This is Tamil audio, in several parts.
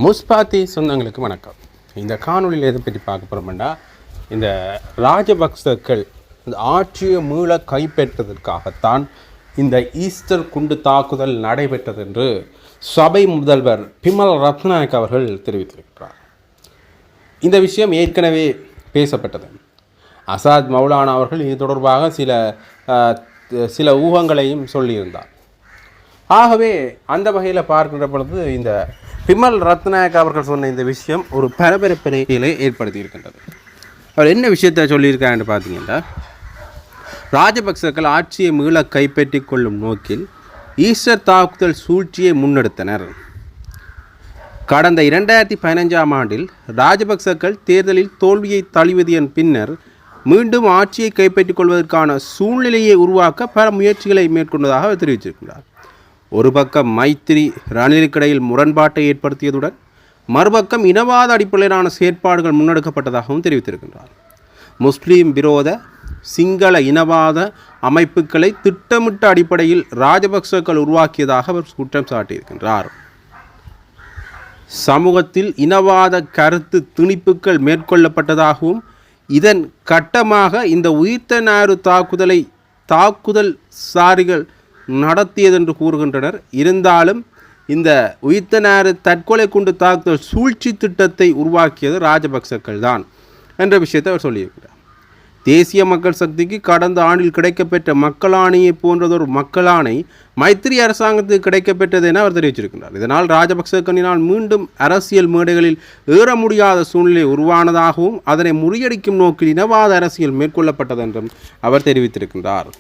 முஸ்பாத்தி சொந்தங்களுக்கு வணக்கம். இந்த காணொலியில் எதை பற்றி பார்க்க போகிறோம்னா, இந்த ராஜபக்சர்கள் இந்த ஆட்சியை மீள கைப்பற்றதற்காகத்தான் இந்த ஈஸ்டர் குண்டு தாக்குதல் நடைபெற்றது என்று சபை முதல்வர் பிமல் ரத்நாயக் அவர்கள் தெரிவித்திருக்கிறார். இந்த விஷயம் ஏற்கனவே பேசப்பட்டது. அசாத் மௌலானா அவர்கள் இது தொடர்பாக சில ஊகங்களையும் சொல்லியிருந்தார். ஆகவே அந்த வகையில் பார்க்கின்ற பொழுது இந்த பிமல் ரத்நாயக் அவர்கள் சொன்ன இந்த விஷயம் ஒரு பரபரப்பினைகளை ஏற்படுத்தி இருக்கின்றது. அவர் என்ன விஷயத்தை சொல்லியிருக்காருன்னு பார்த்தீங்கன்னா, ராஜபக்சர்கள் ஆட்சியை மீள கைப்பற்றி கொள்ளும் நோக்கில் ஈஸ்டர் தாக்குதல் சூழ்ச்சியை முன்னெடுத்தனர். கடந்த 2015ஆம் ஆண்டில் ராஜபக்சர்கள் தேர்தலில் தோல்வியை தழுவியதன் பின்னர் மீண்டும் ஆட்சியை கைப்பற்றிக் கொள்வதற்கான சூழ்நிலையை உருவாக்க பல முயற்சிகளை மேற்கொண்டதாக அவர் தெரிவித்திருக்கிறார். ஒரு பக்கம் மைத்திரி ரணிலுக்கிடையில் முரண்பாட்டை ஏற்படுத்தியதுடன் மறுபக்கம் இனவாத அடிப்படையிலான செயற்பாடுகள் முன்னெடுக்கப்பட்டதாகவும் தெரிவித்திருக்கின்றார். முஸ்லீம் விரோத சிங்கள இனவாத அமைப்புகளை திட்டமிட்ட அடிப்படையில் ராஜபக்சர்கள் உருவாக்கியதாக அவர் குற்றம் சாட்டியிருக்கின்றார். சமூகத்தில் இனவாத கருத்து திணிப்புகள் மேற்கொள்ளப்பட்டதாகவும் இதன் கட்டமாக இந்த உயிர்த்த ஞாயிறு தாக்குதல் சாரிகள் நடத்தியதென்று கூறுகின்றனர். இருந்தாலும் இந்த உயிர்த்த ஞாயிறு தற்கொலை குண்டு தாக்குதல் சூழ்ச்சி திட்டத்தை உருவாக்கியது ராஜபக்சர்கள் தான் என்ற விஷயத்தை அவர் சொல்லியிருக்கிறார். தேசிய மக்கள் சக்திக்கு கடந்த ஆண்டில் கிடைக்கப்பெற்ற மக்களாணையை போன்றதொரு மக்களாணை மைத்திரி அரசாங்கத்துக்கு கிடைக்கப்பெற்றது என அவர் தெரிவிச்சிருக்கிறார். இதனால் ராஜபக்சர்களினால் மீண்டும் அரசியல் மேடைகளில் ஏற முடியாத சூழ்நிலை உருவானதாகவும் அதனை முறியடிக்கும் நோக்கில் இனவாத அரசியல் மேற்கொள்ளப்பட்டதென்றும் அவர் தெரிவித்திருக்கின்றார்.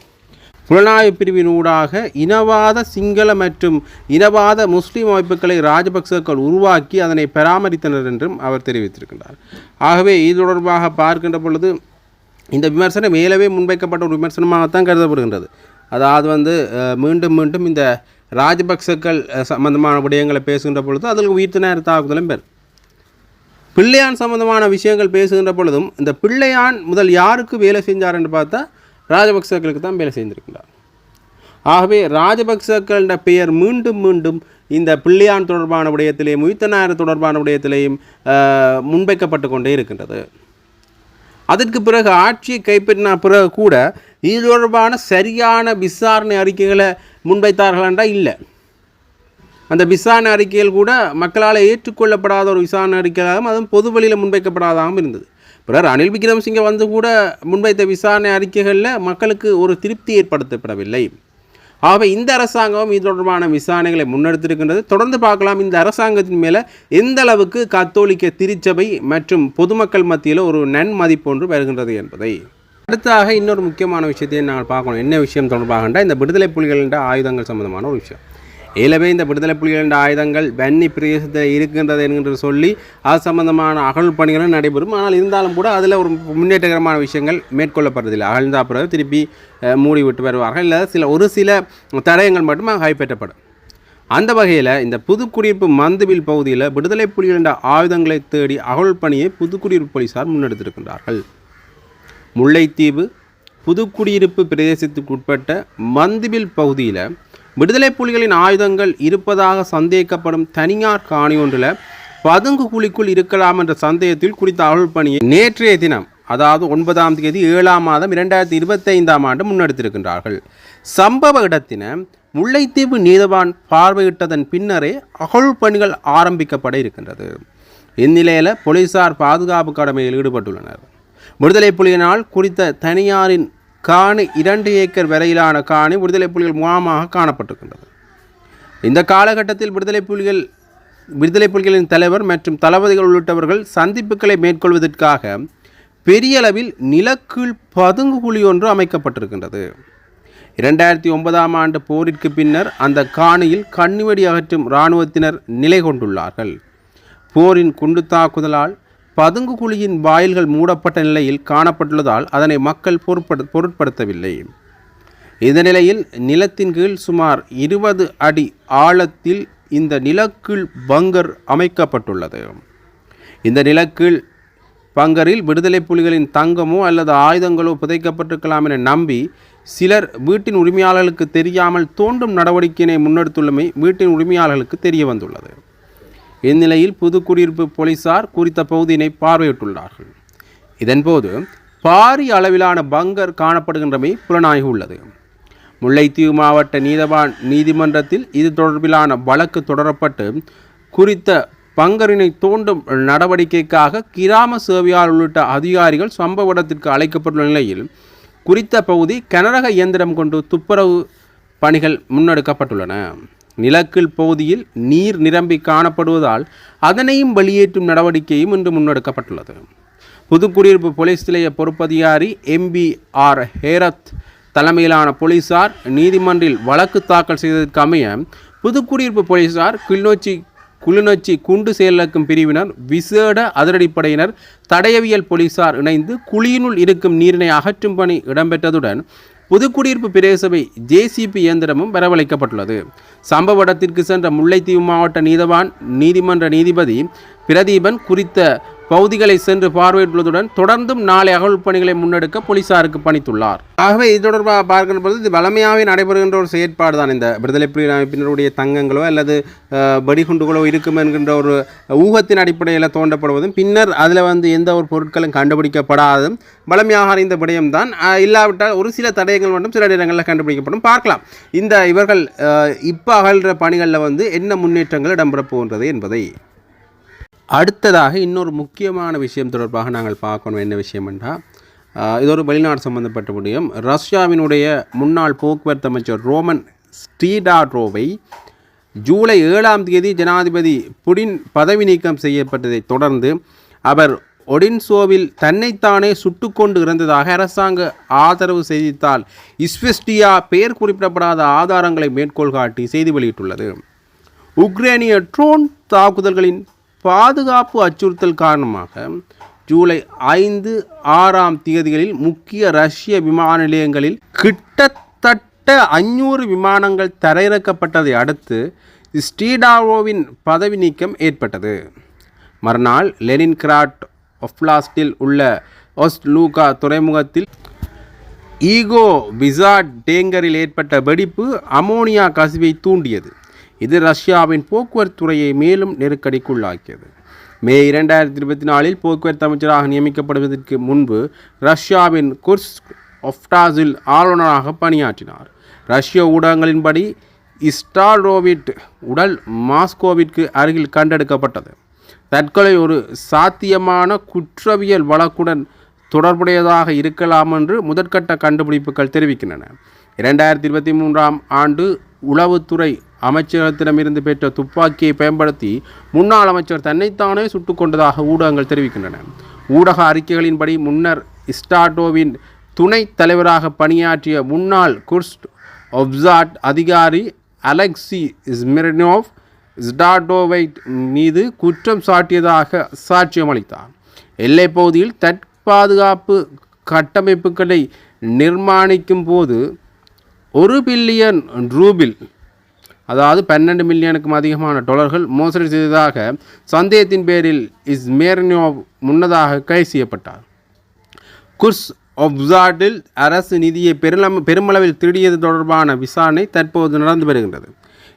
புலனாய்வு பிரிவினூடாக இனவாத சிங்கள மற்றும் இனவாத முஸ்லீம் அமைப்புகளை ராஜபக்சர்கள் உருவாக்கி அதனை பராமரித்தனர் என்றும் அவர் தெரிவித்திருக்கின்றார். ஆகவே இது தொடர்பாக பார்க்கின்ற பொழுது இந்த விமர்சனம் மேலவே முன்வைக்கப்பட்ட ஒரு விமர்சனமாகத்தான் கருதப்படுகின்றது. அதாவது மீண்டும் இந்த ராஜபக்சர்கள் சம்பந்தமான விடயங்களை பேசுகின்ற பொழுது அதில் உயிர்த்த ஞாயிறு தாக்குதலும் பேர் பிள்ளையான் சம்பந்தமான விஷயங்கள் பேசுகின்ற பொழுதும் இந்த பிள்ளையான் முதல் யாருக்கு வேலை செஞ்சார் என்று பார்த்தா ராஜபக்சர்களுக்கு தான் வேலை செய்திருக்கிறார். ஆகவே ராஜபக்சர்கள பெயர் மீண்டும் இந்த பிள்ளையான் தொடர்பான விடயத்திலேயும் உயிர்த்த ஞாயிறு தொடர்பான விடயத்திலேயும் முன்வைக்கப்பட்டு கொண்டே இருக்கின்றது. அதற்கு பிறகு ஆட்சியை கைப்பற்றின பிறகு கூட இது தொடர்பான சரியான விசாரணை அறிக்கைகளை முன்வைத்தார்கள் என்றால் இல்லை. அந்த விசாரணை அறிக்கைகள் கூட மக்களால் ஏற்றுக்கொள்ளப்படாத ஒரு விசாரணை அறிக்கையாகவும் அதுவும் பொது வழியில் முன்வைக்கப்படாதாகவும் இருந்தது. பிறர் ரணில் விக்ரமசிங்கே வந்து கூட முன்வைத்த விசாரணை அறிக்கைகளில் மக்களுக்கு ஒரு திருப்தி ஏற்படுத்தப்படவில்லை. ஆகவே இந்த அரசாங்கம் இது தொடர்பான விசாரணைகளை முன்னெடுத்திருக்கின்றது. தொடர்ந்து பார்க்கலாம் இந்த அரசாங்கத்தின் மேலே எந்த அளவுக்கு கத்தோலிக்க திருச்சபை மற்றும் பொதுமக்கள் மத்தியில் ஒரு நன்மதிப்பு ஒன்று வருகின்றது என்பதை. அடுத்தாக இன்னொரு முக்கியமான விஷயத்தையும் நாங்கள் பார்க்கணும். என்ன விஷயம் தொடர்பாகண்டா இந்த விடுதலை புலிகள் என்ற ஆயுதங்கள் சம்பந்தமான ஒரு விஷயம். ஏலவே இந்த விடுதலை புலிகள் என்ற ஆயுதங்கள் வன்னி பிரதேசத்தில் இருக்கின்றது என்கின்ற சொல்லி அது சம்பந்தமான அகழ்வு பணிகளும் நடைபெறும். ஆனால் இருந்தாலும் கூட அதில் ஒரு முன்னேற்றகரமான விஷயங்கள் மேற்கொள்ளப்படுறதில்லை. அகழ்ந்தா பிறகு திருப்பி மூடிவிட்டு வருவார்கள். இல்லை ஒரு சில தடயங்கள் மட்டும் கைப்பற்றப்படும். அந்த வகையில் இந்த புதுக்குடியிருப்பு மந்துவில் பகுதியில் விடுதலை புலிகள் என்ற ஆயுதங்களை தேடி அகழ்வு பணியை புதுக்குடியிருப்பு போலீசார் முன்னெடுத்திருக்கின்றார்கள். முல்லைத்தீவு புதுக்குடியிருப்பு பிரதேசத்துக்கு உட்பட்ட மந்துவில் பகுதியில் விடுதலை புலிகளின் ஆயுதங்கள் இருப்பதாக சந்தேகிக்கப்படும் தனியார் காணி ஒன்றில் பதுங்கு குழிக்குள் இருக்கலாம் என்ற சந்தேகத்தில் குறித்த அகழ்வு பணியை நேற்றைய தினம், அதாவது 9ஆம் தேதி 7ஆம் மாதம் 2025ஆம் ஆண்டு முன்னெடுத்திருக்கின்றார்கள். சம்பவ இடத்தின முல்லைத்தீவு நீதவான் பார்வையிட்டதன் பின்னரே அகழ்வு பணிகள் ஆரம்பிக்கப்பட இருக்கின்றது. இந்நிலையில் போலீசார் பாதுகாப்பு கடமையில் ஈடுபட்டுள்ளனர். விடுதலை புலிகளினால் குறித்த தனியாரின் காணி 2 ஏக்கர் வரையிலான காணி விடுதலை புலிகள் முகாமாக காணப்பட்டிருக்கின்றது. இந்த காலகட்டத்தில் விடுதலை புலிகளின் தலைவர் மற்றும் தளபதிகள் உள்ளிட்டவர்கள் சந்திப்புகளை மேற்கொள்வதற்காக பெரிய அளவில் நிலக்கீழ் பதுங்கு குழி ஒன்று அமைக்கப்பட்டிருக்கின்றது. 2009ஆம் ஆண்டு போரிற்கு பின்னர் அந்த காணியில் கண்ணிவெடி அகற்றும் இராணுவத்தினர் நிலை கொண்டுள்ளார்கள். போரின் குண்டு தாக்குதலால் பதுங்கு குழியின் வாயில்கள் மூடப்பட்ட நிலையில் காணப்பட்டுள்ளதால் அதனை மக்கள் பொருட்படுத்தவில்லை. இந்த நிலையில் நிலத்தின் கீழ் சுமார் 20 அடி ஆழத்தில் இந்த நிலக்கீழ் பங்கர் அமைக்கப்பட்டுள்ளது. இந்த நிலக்கீழ் பங்கரில் விடுதலை புலிகளின் தங்கமோ அல்லது ஆயுதங்களோ புதைக்கப்பட்டிருக்கலாம் என நம்பி சிலர் வீட்டின் உரிமையாளர்களுக்கு தெரியாமல் தோண்டும் நடவடிக்கையினை முன்னெடுத்துள்ளமை வீட்டின் உரிமையாளர்களுக்கு தெரிய வந்துள்ளது. இந்நிலையில் புதுக்குடியிருப்பு போலீசார் குறித்த பகுதியினை பார்வையிட்டுள்ளார்கள். இதன்போது பாரிய அளவிலான பங்கர் காணப்படுகின்றமை புலனாகி உள்ளது. முல்லைத்தீவு மாவட்ட நீதிமன்றத்தில் இது தொடர்பிலான வழக்கு தொடரப்பட்டு குறித்த பங்கரினை தோண்டும் நடவடிக்கைக்காக கிராம சேவையாளர் உள்ளிட்ட அதிகாரிகள் சம்பவ இடத்திற்கு அழைக்கப்பட்டுள்ள நிலையில் குறித்த பகுதி கனரக இயந்திரம் கொண்டு துப்புரவு பணிகள் முன்னெடுக்கப்பட்டுள்ளன. நிலக்கீழ் பகுதியில் நீர் நிரம்பி காணப்படுவதால் அதனையும் வெளியேற்றும் நடவடிக்கையும் இன்று முன்னெடுக்கப்பட்டுள்ளது. புதுக்குடியிருப்பு போலீஸ் நிலைய பொறுப்பதிகாரி MBR ஹேரத் தலைமையிலான போலீசார் நீதிமன்றில் வழக்கு தாக்கல் செய்ததற்கு அமைய புதுக்குடியிருப்பு போலீசார் கிளிநொச்சி குண்டு செயலக்கும் பிரிவினர், விசேட அதிரடிப்படையினர், தடயவியல் போலீசார் இணைந்து குழியினுள் இருக்கும் நீரினை அகற்றும் பணி இடம்பெற்றதுடன் புதுக்குடியிருப்பு பிரதேசபை JCB இயந்திரமும் வரவழைக்கப்பட்டுள்ளது. சம்பவ இடத்திற்கு சென்ற முல்லைத்தீவு மாவட்ட நீதிமன்ற நீதிபதி பிரதீபன் குறித்த பகுதிகளை சென்று பார்வையிட்டுள்ளதுடன் தொடர்ந்தும் நாளை அகழ்வு பணிகளை முன்னெடுக்க போலீசாருக்கு பணித்துள்ளார். ஆகவே இது தொடர்பாக பார்க்கின்ற பொழுது இது வளமையாகவே நடைபெறுகின்ற ஒரு செயற்பாடு தான். இந்த விடுதலை புலிகள் அமைப்பினருடைய தங்கங்களோ அல்லது வெடிகுண்டுகளோ இருக்கும் என்கின்ற ஒரு ஊகத்தின் அடிப்படையில் தோண்டப்படுவதும் பின்னர் அதில் எந்த ஒரு பொருட்களும் கண்டுபிடிக்கப்படாததும் வளமையாக அறிந்த விடயம்தான். இல்லாவிட்டால் ஒரு சில தடயங்கள் மட்டும் சில இடங்களில் கண்டுபிடிக்கப்படும். பார்க்கலாம் இவர்கள் இப்போ அகழ்கிற பணிகளில் என்ன முன்னேற்றங்கள் இடம்பெறப் போகின்றது என்பதை. அடுத்ததாக இன்னொரு முக்கியமான விஷயம் தொடர்பாக நாங்கள் பார்க்கணும். என்ன விஷயம் என்றால் இது ஒரு வெளிநாடு சம்பந்தப்பட்ட விடயம். ரஷ்யாவினுடைய முன்னாள் போக்குவரத்து அமைச்சர் ரோமன் ஸ்டீடாரோவை ஜூலை 7ஆம் தேதி ஜனாதிபதி புடின் பதவி நீக்கம் செய்யப்பட்டதை தொடர்ந்து அவர் ஒடின்சோவில் தன்னைத்தானே சுட்டுக்கொண்டு இறந்ததாக அரசாங்க ஆதரவு செய்தித்தாள் இஸ்வெஸ்டியா பெயர் குறிப்பிடப்படாத ஆதாரங்களை மேற்கோள் காட்டி செய்தி வெளியிட்டுள்ளது. உக்ரைனிய ட்ரோன் தாக்குதல்களின் பாதுகாப்பு அச்சுறுத்தல் காரணமாக ஜூலை 5, 6ஆம் தேதிகளில் முக்கிய ரஷ்ய விமான நிலையங்களில் கிட்டத்தட்ட 500 விமானங்கள் தரையிறக்கப்பட்டதை அடுத்து ஸ்டீடாரோவின் பதவி நீக்கம் ஏற்பட்டது. மறுநாள் லெனின்கிராட் ஒப்லாஸ்டில் உள்ள ஒஸ்ட்லூகா துறைமுகத்தில் ஈகோ விசாட் டேங்கரில் ஏற்பட்ட வெடிப்பு அமோனியா கசிவை தூண்டியது. இது ரஷ்யாவின் போக்குவரத்து துறையை மேலும் நெருக்கடிக்குள்ளாக்கியது. மே 2024 போக்குவரத்து அமைச்சராக நியமிக்கப்படுவதற்கு முன்பு ரஷ்யாவின் குர்ஸ்க் ஒப்லாஸ்டில் ஆளுநராக பணியாற்றினார். ரஷ்ய ஊடகங்களின்படி ஸ்டாலோவிட் உடல் மாஸ்கோவிற்கு அருகில் கண்டெடுக்கப்பட்டது. தற்கொலை ஒரு சாத்தியமான குற்றவியல் வழக்குடன் தொடர்புடையதாக இருக்கலாம் என்று முதற்கட்ட கண்டுபிடிப்புகள் தெரிவிக்கின்றன. 2023ஆம் ஆண்டு உளவுத்துறை அமைச்சகத்திடமிருந்து பெற்ற துப்பாக்கியை பயன்படுத்தி முன்னாள் அமைச்சர் தன்னைத்தானே சுட்டுக் கொண்டதாக ஊடகங்கள் தெரிவிக்கின்றன. ஊடக அறிக்கைகளின்படி முன்னர் ஸ்டாடோவின் துணைத் தலைவராக பணியாற்றிய முன்னாள் குர்ஸ்க் ஒப்சாட் அதிகாரி அலெக்சி ஸ்மிர்னோவ் ஸ்டாடோவை மீது குற்றம் சாட்டியதாக சாட்சியம் அளித்தார். எல்லைப் பகுதியில் தற்பாதுகாப்பு கட்டமைப்புகளை நிர்மாணிக்கும் போது 1 பில்லியன் ரூபில், அதாவது 12 மில்லியனுக்கும் அதிகமான டாலர்கள் மோசடி செய்ததாக சந்தேகத்தின் பேரில் ஸ்மிர்னோவ் முன்னதாக கைது செய்யப்பட்டார். குர்ஸ்க் ஒப்சாட்டில் அரசு நிதியை பெருமளவில் திருடியது தொடர்பான விசாரணை தற்போது நடந்து வருகின்றது.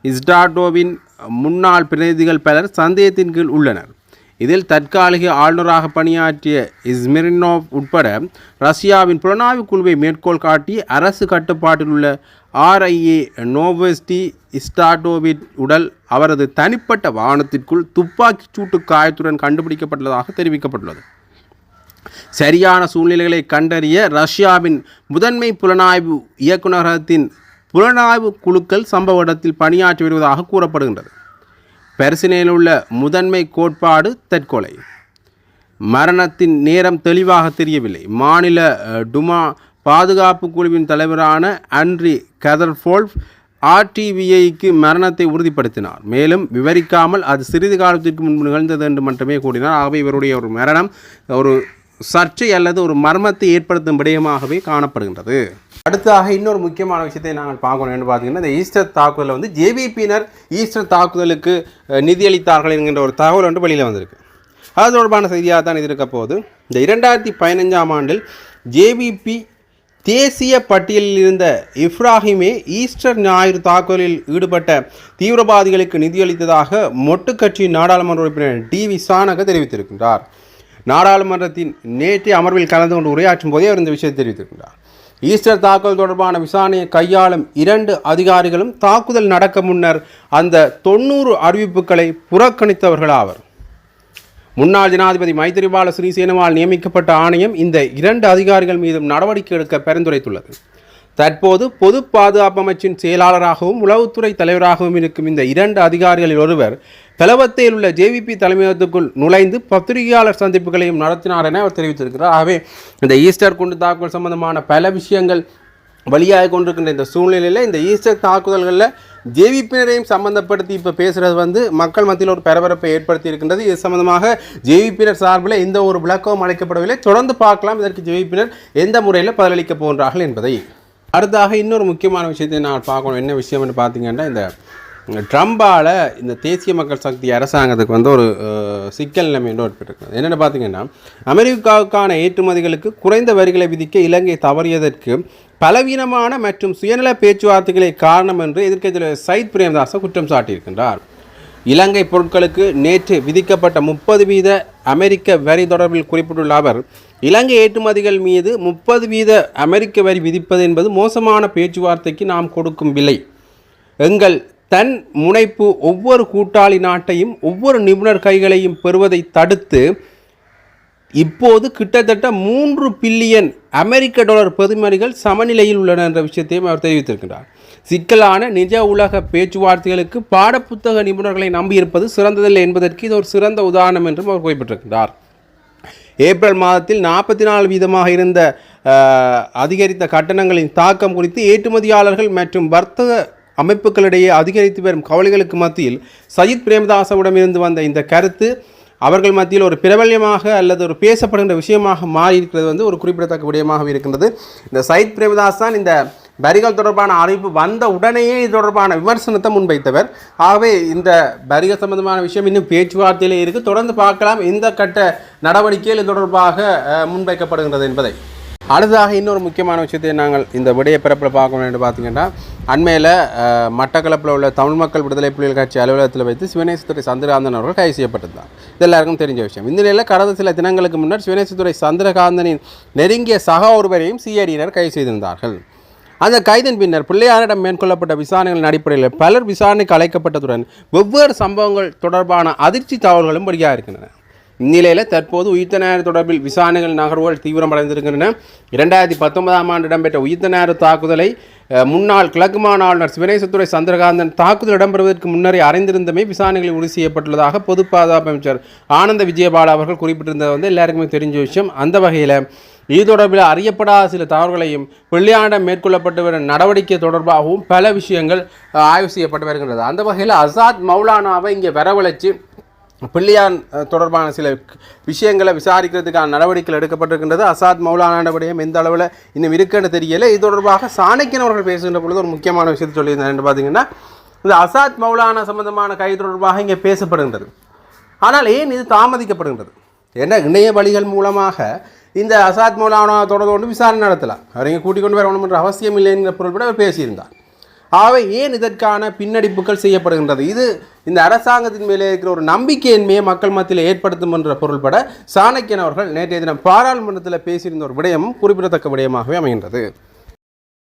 ஸ்டாடோவின் முன்னாள் பிரதிநிதிகள் பலர் சந்தேகத்தின் கீழ் உள்ளனர். இதில் தற்காலிக ஆளுநராக பணியாற்றிய ஸ்மிர்னோவ் உட்பட ரஷ்யாவின் புலனாய்வு குழுவை மேற்கோள் காட்டி அரசு கட்டுப்பாட்டில் உள்ள RIA நோவெஸ்டி ஸ்டாடோவின் உடல் அவரது தனிப்பட்ட வாகனத்திற்குள் துப்பாக்கி சூட்டு காயத்துடன் கண்டுபிடிக்கப்பட்டதாக தெரிவிக்கப்பட்டுள்ளது. சரியான சூழ்நிலைகளை கண்டறிய ரஷ்யாவின் முதன்மை புலனாய்வு இயக்குநரகத்தின் புலனாய்வு குழுக்கள் சம்பவ இடத்தில் பணியாற்றி வருவதாக கூறப்படுகின்றது. பரிசீலனையில் உள்ள முதன்மை கோட்பாடு தற்கொலை. மரணத்தின் நேரம் தெளிவாக தெரியவில்லை. மாநில டுமா பாதுகாப்பு குழுவின் தலைவரான அண்ட்ரி கதர்ஃபோல்ட் RTVIக்கு மரணத்தை உறுதிப்படுத்தினார். மேலும் விவரிக்காமல் அது சிறிது காலத்திற்கு முன்பு நிகழ்ந்தது என்று மட்டுமே கூறினார். ஆகவே இவருடைய ஒரு மரணம் ஒரு சர்ச்சை அல்லது ஒரு மர்மத்தை ஏற்படுத்தும் விடயமாகவே காணப்படுகின்றது. அடுத்ததாக இன்னொரு முக்கியமான விஷயத்தை நாங்கள் பார்க்கணும் என்று பார்த்தீங்கன்னா, இந்த ஈஸ்டர் தாக்குதலில் JVPயினர் ஈஸ்டர் தாக்குதலுக்கு நிதியளித்தார்கள் என்கின்ற ஒரு தகவல் ஒன்று வெளியில் வந்திருக்கு. அது தொடர்பான செய்தியாக தான் இது இருக்க போது. இந்த 2015ஆம் ஆண்டில் JVP தேசிய பட்டியலில் இருந்த இப்ராஹிமே ஈஸ்டர் ஞாயிறு தாக்குதலில் ஈடுபட்ட தீவிரவாதிகளுக்கு நிதியளித்ததாக மொட்டு கட்சியின் நாடாளுமன்ற உறுப்பினர் டி.வி. சானக தெரிவித்திருக்கின்றார். நாடாளுமன்றத்தின் நேற்றைய அமர்வில் கலந்து கொண்டு உரையாற்றும் போதே அவர் இந்த விஷயத்தை தெரிவித்திருக்கின்றார். ஈஸ்டர் தாக்குதல் தொடர்பான விசாரணையை கையாளும் 2 அதிகாரிகளும் தாக்குதல் நடக்க முன்னர் அந்த 90 அறிவிப்புகளை புறக்கணித்தவர்களாவர். முன்னாள் ஜனாதிபதி மைத்திரிபால சிறிசேனவால் நியமிக்கப்பட்ட ஆணையம் இந்த 2 அதிகாரிகள் மீதும் நடவடிக்கை எடுக்க பரிந்துரைத்துள்ளது. தற்போது பொது பாதுகாப்பு அமைச்சின் செயலாளராகவும் உளவுத்துறை தலைவராகவும் இருக்கும் இந்த 2 அதிகாரிகளில் ஒருவர் பெலவத்தையில் உள்ள ஜேவிபி தலைமையகத்துக்குள் நுழைந்து பத்திரிகையாளர் சந்திப்புகளையும் நடத்தினார் என அவர் தெரிவித்திருக்கிறார். ஆகவே இந்த ஈஸ்டர் குண்டு தாக்குதல் சம்பந்தமான பல விஷயங்கள் வழியாக கொண்டிருக்கின்ற இந்த சூழ்நிலையில் இந்த ஈஸ்டர் தாக்குதல்களில் ஜேவிபியினரையும் சம்பந்தப்படுத்தி இப்போ பேசுகிறது மக்கள் மத்தியில் ஒரு பரபரப்பை ஏற்படுத்தி இருக்கின்றது. இது சம்பந்தமாக ஜேவிபியினர் சார்பில் எந்த ஒரு விளக்கமும் அளிக்கப்படவில்லை. தொடர்ந்து பார்க்கலாம் இதற்கு ஜேவிபியினர் எந்த முறையில் பதிலளிக்க போகின்றார்கள் என்பதை. அடுத்தாக இன்னொரு முக்கியமான விஷயத்தை நான் பார்க்கணும். என்ன விஷயம் என்று பார்த்தீங்கன்னா, இந்த ட்ரம்பால் இந்த தேசிய மக்கள் சக்தி அரசாங்கத்துக்கு ஒரு சிக்கல் நிலைமை ஏற்பட்டிருக்கு. என்னென்னு பார்த்தீங்கன்னா, அமெரிக்காவுக்கான ஏற்றுமதிகளுக்கு குறைந்த வரிகளை விதிக்க இலங்கை தவறியதற்கு பலவீனமான மற்றும் சுயநல பேச்சுவார்த்தைகளே காரணம் என்று எதிர்க்கட்சியில் சயித் பிரேமதாச குற்றம் சாட்டியிருக்கின்றார். இலங்கை பொருட்களுக்கு நேற்று விதிக்கப்பட்ட 30% அமெரிக்க வரி தொடர்பில் குறிப்பிட்டுள்ள அவர், இலங்கை ஏற்றுமதிகள் மீது 30% அமெரிக்க வரி விதிப்பது என்பது மோசமான பேச்சுவார்த்தைக்கு நாம் கொடுக்கும் விலை. எங்கள் தன் முனைப்பு ஒவ்வொரு கூட்டாளி நாட்டையும் ஒவ்வொரு நிபுணர் கைகளையும் பெறுவதை தடுத்து இப்போது கிட்டத்தட்ட 3 பில்லியன் அமெரிக்க டாலர் பெறுமதிகள் சமநிலையில் உள்ளன என்ற விஷயத்தையும் அவர் தெரிவித்திருக்கிறார். சிக்கலான நிஜ உலக பேச்சுவார்த்தைகளுக்கு பாடப்புத்தக நிபுணர்களை நம்பியிருப்பது சிறந்ததில்லை என்பதற்கு இது ஒரு சிறந்த உதாரணம் என்றும் அவர் குறிப்பிட்டிருக்கிறார். ஏப்ரல் மாதத்தில் 44% இருந்த அதிகரித்த கட்டணங்களின் தாக்கம் குறித்து ஏற்றுமதியாளர்கள் மற்றும் வர்த்தக அமைப்புகளிடையே அதிகரித்து வரும் கவலைகளுக்கு மத்தியில் சயித் பிரேமதாசவிடமிருந்து வந்த இந்த கருத்து அவர்கள் மத்தியில் ஒரு பிரபல்யமாக அல்லது ஒரு பேசப்படுகின்ற விஷயமாக மாறியிருக்கிறது ஒரு குறிப்பிடத்தக்க விடயமாக இருக்கின்றது. இந்த சயித் பிரேமதாஸ் தான் இந்த வரிகள் தொடர்பான அறிவிப்பு வந்த உடனேயே இது தொடர்பான விமர்சனத்தை முன்வைத்தவர். ஆகவே இந்த வரிகள் சம்பந்தமான விஷயம் இன்னும் பேச்சுவார்த்தையிலே இருக்குது. தொடர்ந்து பார்க்கலாம் இந்த கட்ட நடவடிக்கைகள் இது தொடர்பாக முன்வைக்கப்படுகின்றது என்பதை. அடுத்ததாக இன்னொரு முக்கியமான விஷயத்தை நாங்கள் இந்த விடைய பிறப்பில் பார்க்கணும் என்று பார்த்தீங்கன்னா, அண்மையில் மட்டக்களப்பில் உள்ள தமிழ் மக்கள் விடுதலை புலிகள் கட்சி அலுவலகத்தில் வைத்து சிவனேசத்துறை சந்திரகாந்தன் அவர்கள் கைது செய்யப்பட்டிருந்தார். இது எல்லாருக்கும் தெரிஞ்ச விஷயம். இந்த நிலையில் கடந்த சில தினங்களுக்கு முன்னர் சிவனேசத்துறை சந்திரகாந்தனின் நெருங்கிய சக ஒருவரையும் சிஐடியினர் கைது செய்திருந்தார்கள். அந்த கைதின் பின்னர் பிள்ளையாரிடம் மேற்கொள்ளப்பட்ட விசாரணைகளின் அடிப்படையில் பலர் விசாரணைக்கு அழைக்கப்பட்டதுடன் வெவ்வேறு சம்பவங்கள் தொடர்பான அதிர்ச்சி தகவல்களும் வெளியாக இருக்கின்றன. இந்நிலையில் தற்போது உயிர்த்த ஞாயிறு தொடர்பில் விசாரணைகள் நகர்வுகள் தீவிரமடைந்திருக்கின்றன. 2019ஆம் ஆண்டு இடம்பெற்ற உயிர்த்த ஞாயிறு தாக்குதலை முன்னாள் கிழக்கு மாகாண ஆளுநர் சிவனேசத்துறை சந்திரகாந்தன் தாக்குதல் இடம்பெறுவதற்கு முன்னரே அறிந்திருந்தமே விசாரணைகளில் உறுதி செய்யப்பட்டுள்ளதாக பொது பாதுகாப்பு அமைச்சர் ஆனந்த விஜயபால அவர்கள் குறிப்பிட்டிருந்தது எல்லாருக்குமே தெரிஞ்ச விஷயம். அந்த வகையில் இது தொடர்பில் அறியப்படாத சில தவறுகளையும் பிள்ளையாரிடம் மேற்கொள்ளப்பட்டு வரும் நடவடிக்கை தொடர்பாகவும் பல விஷயங்கள் ஆய்வு செய்யப்பட்டு வருகின்றது. அந்த வகையில் அசாத் மௌலானாவை இங்கே வரவழைச்சு பிள்ளையான் தொடர்பான சில விஷயங்களை விசாரிக்கிறதுக்கான நடவடிக்கைகள் எடுக்கப்பட்டிருக்கின்றது. அசாத் மௌலானா விடயம் எந்த அளவில் இன்னும் இருக்குன்னு தெரியலை. இது தொடர்பாக சாணக்கியன் அவர்கள் பேசுகின்ற பொழுது ஒரு முக்கியமான விஷயத்தை சொல்லியிருந்தார். பார்த்தீங்கன்னா, இந்த அசாத் மௌலானா சம்பந்தமான கைது தொடர்பாக இங்கே பேசப்படுகின்றது. ஆனால் ஏன் இது தாமதிக்கப்படுகின்றது? ஏன்னா இணைய வழிகள் மூலமாக இந்த அசாத் மௌலானா தொடர்ந்து விசாரணை நடத்தலாம். அவர் இங்கே கூட்டிக் கொண்டு வரணும் என்ற அவசியம் இல்லை என்கிற பொருள் கூட அவர் பேசியிருந்தார். ஆகவே ஏன் இதற்கான பின்னடிப்புகள் செய்யப்படுகின்றது? இது இந்த அரசாங்கத்தின் மேலே இருக்கிற ஒரு நம்பிக்கையின்மையை மக்கள் மத்தியில் ஏற்படுத்தும் என்ற பொருள்பட சாணக்கியன் அவர்கள் நேற்றைய தினம் பாராளுமன்றத்தில் பேசியிருந்த ஒரு விடயமும் குறிப்பிடத்தக்க விடயமாகவே அமைகின்றது.